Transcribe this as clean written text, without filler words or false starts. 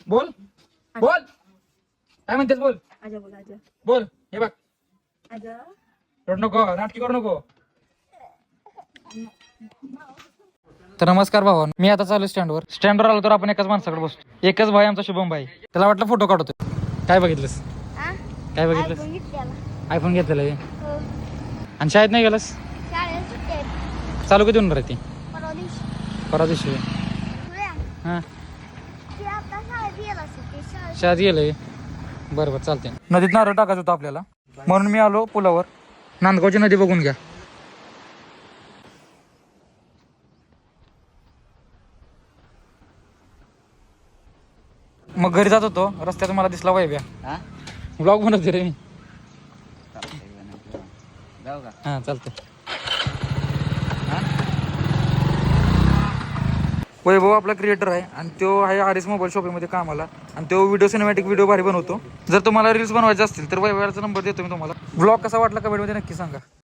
बोल बोल काय म्हणतेस बोल आजा बोल आजा बोल हे बघ आजा रड नको नाटकी करू नको. तर नमस्कार भावा, मी आता चालू स्टँडवर आलो तर आपण एकाच माणसाकडे बसतो. एकच भाई आमचा शुभम भाई, त्याला वाटलं फोटो काढतोय. काय बघितलंस काय बघितलंस? आयफोन घेतलेला आहे. आणि शाळेत नाही गेलास? चालू कधी होणार आहे ती? परवा दिवशी. हा शाळेत गेलंय. बरं बरं चालतंय. नदीत नारळ टाकायचं होतं आपल्याला, म्हणून मी आलो पुलावर. नांदगावची नदी बघून घ्या. मग घरी जात होतो, रस्त्यात मला दिसला वैभ्या. ब्लॉग बनवते रे मी. हा चालतंय. वैभव आपला क्रिएटर आहे आणि तो आहे आरएस मोबाईल शॉपिंगमध्ये कामाला. आणि तो व्हिडिओ सिनेमॅटिक व्हिडिओ भारी बनवतो. जर तुम्हाला रील्स बनवायचे असतील तर वैभवाचा नंबर देतो मी तुम्हाला. ब्लॉग कसा वाटला कमेंटमध्ये नक्की सांगा.